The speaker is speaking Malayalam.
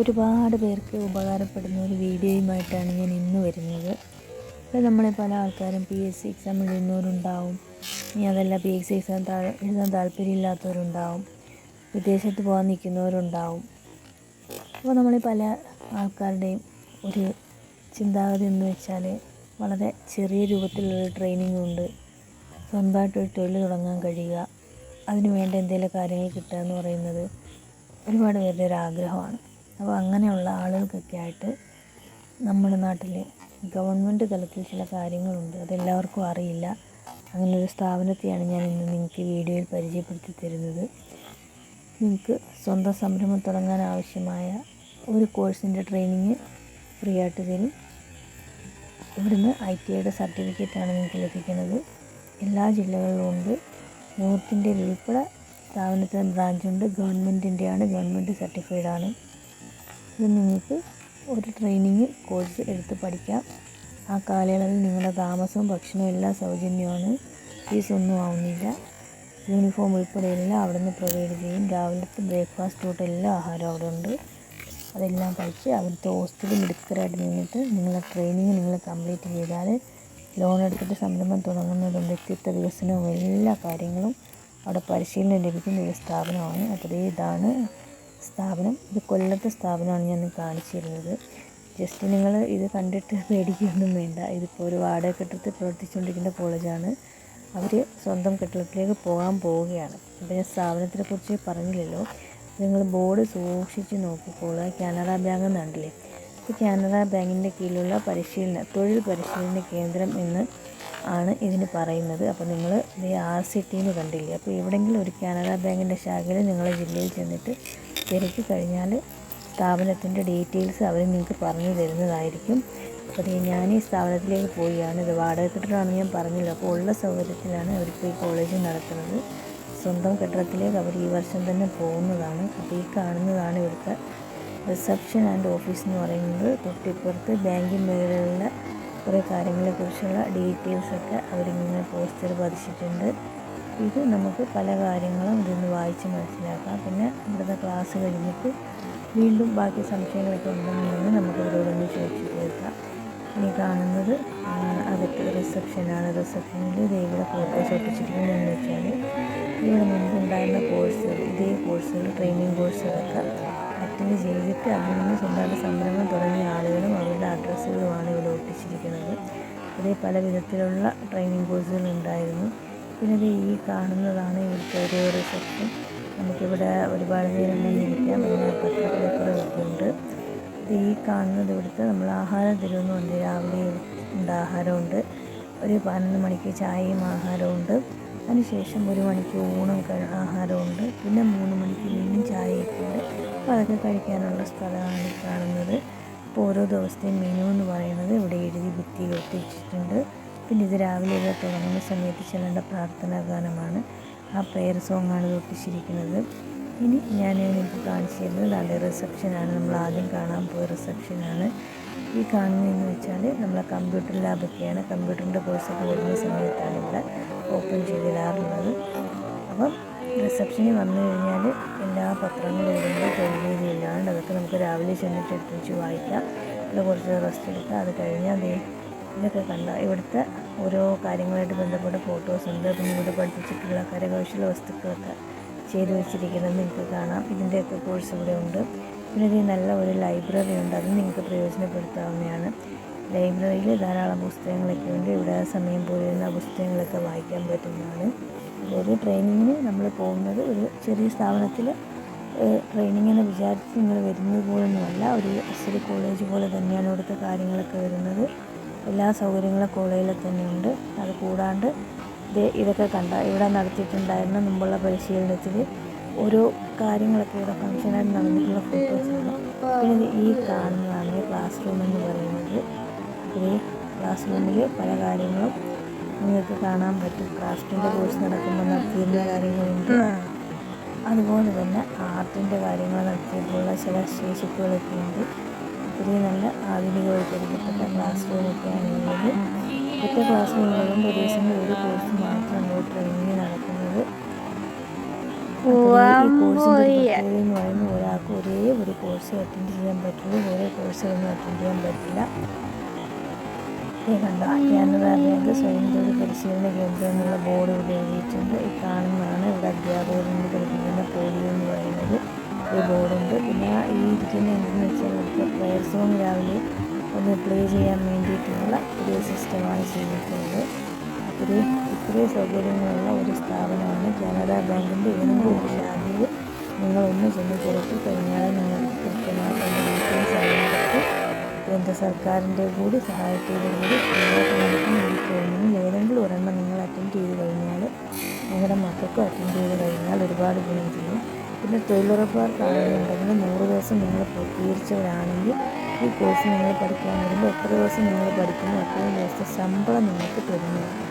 ഒരുപാട് പേർക്ക് ഉപകാരപ്പെടുന്ന ഒരു വീഡിയോയുമായിട്ടാണ് ഞാൻ ഇന്ന് വരുന്നത്. ഇപ്പോൾ നമ്മളെ പല ആൾക്കാരും PSC എക്സാം എഴുതുന്നവരുണ്ടാവും, ഇനി അതല്ല PSC എക്സാം എഴുതാൻ താല്പര്യമില്ലാത്തവരുണ്ടാവും, വിദേശത്ത് പോകാൻ നിൽക്കുന്നവരുണ്ടാവും. അപ്പോൾ നമ്മൾ പല ആൾക്കാരുടെയും ഒരു ചിന്താഗതി എന്ന് വെച്ചാൽ വളരെ ചെറിയ രൂപത്തിലുള്ളൊരു ട്രെയിനിങ് ഉണ്ട്, സ്വന്തമായിട്ടൊരു തൊഴിൽ തുടങ്ങാൻ കഴിയുക, അതിന് വേണ്ട എന്തെങ്കിലും കാര്യങ്ങൾ കിട്ടുക എന്ന് പറയുന്നത് ഒരുപാട് പേരുടെ ഒരു ആഗ്രഹമാണ്. അപ്പോൾ അങ്ങനെയുള്ള ആളുകൾക്കൊക്കെ ആയിട്ട് നമ്മുടെ നാട്ടിൽ ഗവൺമെൻറ് തലത്തിൽ ചില കാര്യങ്ങളുണ്ട്, അതെല്ലാവർക്കും അറിയില്ല. അങ്ങനൊരു സ്ഥാപനത്തെയാണ് ഞാൻ ഇന്ന് നിങ്ങൾക്ക് വീഡിയോയിൽ പരിചയപ്പെടുത്തി തരുന്നത്. നിങ്ങൾക്ക് സ്വന്തം സംരംഭം തുടങ്ങാൻ ആവശ്യമായ ഒരു കോഴ്സിൻ്റെ ട്രെയിനിങ് ഫ്രീ ആയിട്ട് തരും. ഇവിടുന്ന് ITIയുടെ സർട്ടിഫിക്കറ്റാണ് നിങ്ങൾക്ക് ലഭിക്കുന്നത്. എല്ലാ ജില്ലകളിലും ഉണ്ട്. നോർത്ത് ഇന്ത്യയിൽ ഉൾപ്പെടെ സ്ഥാപനത്തിന് ബ്രാഞ്ചുണ്ട്. ഗവൺമെൻറ്റിൻ്റെയാണ്, ഗവൺമെൻറ് സർട്ടിഫൈഡാണ്. ഇത് നിങ്ങൾക്ക് ഒരു ട്രെയിനിങ് കോഴ്സ് എടുത്ത് പഠിക്കാം. ആ കാലയളവിൽ നിങ്ങളുടെ താമസവും ഭക്ഷണവും എല്ലാം സൗജന്യമാണ്, ഫീസൊന്നും ആവുന്നില്ല. യൂണിഫോം ഉൾപ്പെടെ എല്ലാം അവിടെ നിന്ന് പ്രൊവൈഡ് ചെയ്യും. രാവിലത്തെ ബ്രേക്ക്ഫാസ്റ്റ് തൊട്ട് എല്ലാ ആഹാരവും അവിടെ ഉണ്ട്. അതെല്ലാം കഴിച്ച് അവിടുത്തെ ഹോസ്റ്റലിൽ മിടുക്കരായിട്ട് നിന്നിട്ട് നിങ്ങളുടെ ട്രെയിനിങ് നിങ്ങൾ കംപ്ലീറ്റ് ചെയ്താൽ ലോൺ എടുത്തിട്ട് സംരംഭം തുടങ്ങുന്നതും വ്യക്തിത്വ വികസനവും എല്ലാ കാര്യങ്ങളും അവിടെ പരിശീലനം ലഭിക്കുന്ന ഒരു സ്ഥാപനമാണ്. അപ്പോൾ ഇതാണ് സ്ഥാപനം. ഇത് കൊല്ലത്തെ സ്ഥാപനമാണ് ഞാൻ കാണിച്ചു തരുന്നത്. ജസ്റ്റ് നിങ്ങൾ ഇത് കണ്ടിട്ട് പേടിക്കുകയൊന്നും വേണ്ട. ഇതിപ്പോൾ ഒരു വാടക കെട്ടിടത്തിൽ പ്രവർത്തിച്ചുകൊണ്ടിരിക്കുന്ന കോളേജാണ്. അവർ സ്വന്തം കെട്ടിടത്തിലേക്ക് പോകാൻ പോവുകയാണ്. അപ്പോൾ ഞാൻ സ്ഥാപനത്തിനെ കുറിച്ച് പറഞ്ഞില്ലല്ലോ. നിങ്ങൾ ബോർഡ് സൂക്ഷിച്ച് നോക്കിക്കോളുക. കാനറ ബാങ്ക് എന്നുണ്ടല്ലേ, ഇപ്പോൾ കാനറ ബാങ്കിൻ്റെ കീഴിലുള്ള തൊഴിൽ പരിശീലന കേന്ദ്രം എന്ന് ആണ് ഇതിന് പറയുന്നത്. അപ്പോൾ നിങ്ങൾ ഇത് RCT കണ്ടില്ലേ, അപ്പോൾ എവിടെയെങ്കിലും ഒരു കാനറ ബാങ്കിൻ്റെ ശാഖയിൽ നിങ്ങളുടെ ജില്ലയിൽ ചെന്നിട്ട് തിരക്കി കഴിഞ്ഞാൽ സ്ഥാപനത്തിൻ്റെ ഡീറ്റെയിൽസ് അവർ നിങ്ങൾക്ക് പറഞ്ഞു തരുന്നതായിരിക്കും. അപ്പോൾ ഞാൻ ഈ സ്ഥാപനത്തിലേക്ക് പോവുകയാണ്. ഇത് വാടക കെട്ടിടമാണെന്ന് ഞാൻ പറഞ്ഞില്ല. അപ്പോൾ ഉള്ള സൗകര്യത്തിലാണ് അവരിപ്പോൾ ഈ കോളേജ് നടത്തുന്നത്. സ്വന്തം കെട്ടിടത്തിലേക്ക് അവർ ഈ വർഷം തന്നെ പോകുന്നതാണ്. അപ്പോൾ ഈ കാണുന്നതാണ് ഇവിടുത്തെ റിസപ്ഷൻ ആൻഡ് ഓഫീസ് എന്ന് പറയുന്നത്. തൊട്ടിപ്പുറത്ത് ബാങ്കിങ് മേഖലയിലുള്ള കുറേ കാര്യങ്ങളെക്കുറിച്ചുള്ള ഡീറ്റെയിൽസൊക്കെ അവരിങ്ങനെ പോസ്റ്റർ പതിച്ചിട്ടുണ്ട്. ഇത് നമുക്ക് പല കാര്യങ്ങളും ഇതൊന്ന് വായിച്ച് മനസ്സിലാക്കാം. പിന്നെ ഇവിടുത്തെ ക്ലാസ് കഴിഞ്ഞിട്ട് വീണ്ടും ബാക്കി സംശയങ്ങളൊക്കെ ഉണ്ടെന്നുണ്ടെങ്കിൽ നമുക്ക് ഇവരോടൊന്ന് ചോദിച്ചു തീർക്കാം. ഇനി കാണുന്നത് അകത്ത് റിസപ്ഷനാണ്. റിസപ്ഷനിൽ ഇവിടെ ഫോട്ടോസ് ഒട്ടിച്ചിരിക്കുന്നതെന്ന് വെച്ചാൽ ഇവിടെ മുമ്പുണ്ടായിരുന്ന കോഴ്സുകൾ, ഇതേ കോഴ്സുകൾ, ട്രെയിനിങ് കോഴ്സുകളൊക്കെ അറ്റൻഡ് ചെയ്തിട്ട് അതിൽ നിന്ന് സ്വന്തമായിട്ട് സംരംഭം തുടങ്ങിയ ആളുകളും അവരുടെ അഡ്രസ്സുകളുമാണ് ഇവിടെ ഒട്ടിച്ചിരിക്കുന്നത്. അതേ പല വിധത്തിലുള്ള ട്രെയിനിങ് കോഴ്സുകൾ ഉണ്ടായിരുന്നു. പിന്നെ ഇത് ഈ കാണുന്നതാണ് ഇവിടുത്തെ ഒരു റിസപ്ഷൻ. നമുക്കിവിടെ ഒരുപാട് നേരം വന്നിരിക്കാം. പിന്നെ പത്രപ്പേപ്പറുകളൊക്കെ ഉണ്ട്. ഇത് ഈ കാണുന്നത് ഇവിടുത്തെ നമ്മൾ ആഹാരം തരുന്നുണ്ട്. രാവിലെ ഉണ്ട് ആഹാരമുണ്ട്. ഒരു 11 മണിക്ക് ചായയും ആഹാരമുണ്ട്. അതിനുശേഷം 1 മണിക്ക് ഊണും ആഹാരമുണ്ട്. പിന്നെ 3 മണിക്ക് വീണ്ടും ചായയൊക്കെ ഉണ്ട്. അപ്പോൾ അതൊക്കെ കഴിക്കാനുള്ള സ്ഥലമാണ് ഈ കാണുന്നത്. അപ്പോൾ ഓരോ ദിവസത്തെയും മെനു എന്ന് പറയുന്നത് ഇവിടെ എഴുതി ഭിത്തിയിൽ ഒട്ടിച്ചിട്ടുണ്ട്. പിന്നെ ഇത് രാവിലെ ഇവിടെ തുടങ്ങുന്ന സമയത്ത് ചെല്ലേണ്ട പ്രാർത്ഥനാ ഗാനമാണ്. ആ പ്രെയർ സോങ്ങാണ് ഇത് ഒട്ടിച്ചിരിക്കുന്നത്. ഇനി ഞാൻ നിങ്ങൾക്ക് കാണിച്ചു തരുന്നത് നല്ല റിസപ്ഷനാണ്. നമ്മൾ ആദ്യം കാണാൻ പോയ റിസപ്ഷനാണ്. ഈ കാണുന്നതെന്ന് വെച്ചാൽ നമ്മളെ കമ്പ്യൂട്ടർ ലാബൊക്കെയാണ്. കമ്പ്യൂട്ടറിൻ്റെ കോഴ്സൊക്കെ വരുന്ന സമയത്താണ് ഇവിടെ ഓപ്പൺ ചെയ്തിടാറുള്ളത്. അപ്പം റിസപ്ഷനിൽ വന്നു കഴിഞ്ഞാൽ എല്ലാ പത്രങ്ങളും ഇടുമ്പോൾ തൊഴിൽ രീതിയില്ലാണ്ട് അതൊക്കെ നമുക്ക് രാവിലെ ചെന്നിട്ട് എടുത്ത് വെച്ച് വായിക്കാം. ഇവിടെ കുറച്ച് റെസ്റ്റ് എടുക്കാം. അത് കഴിഞ്ഞാൽ ഇതൊക്കെ കണ്ട ഇവിടുത്തെ ഓരോ കാര്യങ്ങളായിട്ട് ബന്ധപ്പെട്ട ഫോട്ടോസ് ഉണ്ട്. പിന്നെ ഇവിടെ പഠിപ്പിച്ചിട്ടുള്ള കരകൗശല വസ്തുക്കളൊക്കെ ചെയ്തു വെച്ചിരിക്കുന്നത് നിങ്ങൾക്ക് കാണാം. ഇതിൻ്റെയൊക്കെ കോഴ്സ് ഇവിടെ ഉണ്ട്. പിന്നെ ഇത് നല്ല ഒരു ലൈബ്രറി ഉണ്ട്, അത് നിങ്ങൾക്ക് പ്രയോജനപ്പെടുത്താവുന്നതാണ്. ലൈബ്രറിയിൽ ധാരാളം പുസ്തകങ്ങളൊക്കെ ഉണ്ട്. ഇവിടെ സമയം പോയിരുന്ന പുസ്തകങ്ങളൊക്കെ വായിക്കാൻ പറ്റുന്നതാണ്. ഒരു ട്രെയിനിങ്ങിന് നമ്മൾ പോകുന്നത് ഒരു ചെറിയ സ്ഥാപനത്തിൽ ട്രെയിനിങ് എന്ന് വിചാരിച്ച് നിങ്ങൾ വരുന്നത് പോലൊന്നുമല്ല. ഒരു അസല് കോളേജ് പോലെ തന്നെയാണ് ഇവിടുത്തെ കാര്യങ്ങളൊക്കെ വരുന്നത്. എല്ലാ സൗകര്യങ്ങളും കോളേജിൽ തന്നെ ഉണ്ട്. അത് കൂടാണ്ട് ഇതൊക്കെ കണ്ട ഇവിടെ നടത്തിയിട്ടുണ്ടായിരുന്ന മുമ്പുള്ള പരിശീലനത്തിൽ ഓരോ കാര്യങ്ങളൊക്കെ ഇവിടെ ഫംഗ്ഷനായിട്ട് നടന്നിട്ടുള്ള ഫോട്ടോസാണ്. പിന്നെ ഈ കാണുന്നതാണ് ക്ലാസ് റൂം എന്ന് പറയുന്നത്. ഈ ക്ലാസ് റൂമിൽ പല കാര്യങ്ങളും നിങ്ങൾക്ക് കാണാൻ പറ്റും. ക്രാഫ്റ്റിൻ്റെ കോഴ്സ് നടക്കുമ്പോൾ നടത്തിയിരുന്ന കാര്യങ്ങളുണ്ട്. അതുപോലെ തന്നെ ആർട്ടിൻ്റെ കാര്യങ്ങൾ നടത്തിയിട്ടുള്ള ചില ശേഷിപ്പുകളൊക്കെ ഉണ്ട്. ഒത്തിരി നല്ല ആധുനികവൽക്കരിക്കപ്പെട്ട ക്ലാസ് റൂമൊക്കെയാണ് ഉള്ളത്. ഇപ്പോഴത്തെ ക്ലാസ് റൂമുകളും ഒരു ദിവസം ഒരു കോഴ്സ് മാത്രമാണ് ട്രെയിനിങ് നടക്കുന്നത്. അപ്പോൾ ഈ കോഴ്സിൻ്റെ ഒരു പ്രത്യേകത എന്ന് പറയുന്നത് ഒരാൾക്ക് ഒരേ ഒരു കോഴ്സ് അറ്റൻഡ് ചെയ്യാൻ പറ്റുള്ളൂ, ഓരോ കോഴ്സുകളൊന്നും അറ്റൻഡ് ചെയ്യാൻ പറ്റില്ല. കണ്ടോ, കാനറ ബാങ്ക് സ്വയം തൊഴിൽ പരിശീലന കേന്ദ്രം എന്നുള്ള ബോർഡ് ഇവിടെ എഴുതിയിട്ടുണ്ട്. ഈ കാണുന്നതാണ് ഇവിടെ അധ്യാപകരുണ്ട് പഠിപ്പിക്കുന്ന പോളിയോ എന്ന് പറയുന്നത് ഒരു ബോർഡുണ്ട്. പിന്നെ ഈ ഇരിക്കുന്ന എന്തെന്ന് വെച്ചാൽ നമുക്ക് പ്രയർ സോങ് രാവിലെ ഒന്ന് പ്ലേ ചെയ്യാൻ വേണ്ടിയിട്ടുള്ള ഒരു സിസ്റ്റമാണ് ചെയ്തിട്ടുള്ളത്. അപ്പോൾ ഇത്രയും സൗകര്യങ്ങളുള്ള ഒരു സ്ഥാപനമാണ് കാനറ ബാങ്കിൻ്റെ. ഏതെങ്കിലും ഒരു ശാഖയിൽ നിങ്ങളൊന്ന് ചെന്ന് തിരക്കി കഴിഞ്ഞാൽ നിങ്ങൾക്ക് കൃത്യമായിട്ട് അതിൻ്റെ ഡീറ്റെയിൽസ് അറിയാൻ പറ്റും. കേന്ദ്ര സർക്കാരിൻ്റെ കൂടി സഹായത്തോടുകൂടി ഫ്രീയായിട്ട് നടക്കുന്ന ഈ ട്രെയിനിങ്ങിൽ ഏതെങ്കിലും ഒരെണ്ണം നിങ്ങൾ അറ്റൻഡ് ചെയ്ത് കഴിഞ്ഞാൽ നിങ്ങളുടെ മക്കൾക്കും അറ്റൻഡ് ചെയ്ത് കഴിഞ്ഞാൽ ഒരുപാട് ഗുണം ചെയ്യും. പിന്നെ തൊഴിലുറപ്പുകാർക്കാണെന്നുണ്ടെങ്കിൽ 100 ദിവസം നിങ്ങൾ പൂർത്തീകരിച്ചവരാണെങ്കിൽ ഈ കോഴ്സ് നിങ്ങൾ പഠിക്കാൻ വരുമ്പോൾ എത്ര ദിവസം നിങ്ങൾ പഠിക്കുന്നു അത്രയും ദിവസത്തെ ശമ്പളം നിങ്ങൾക്ക് തരുന്നതാണ്.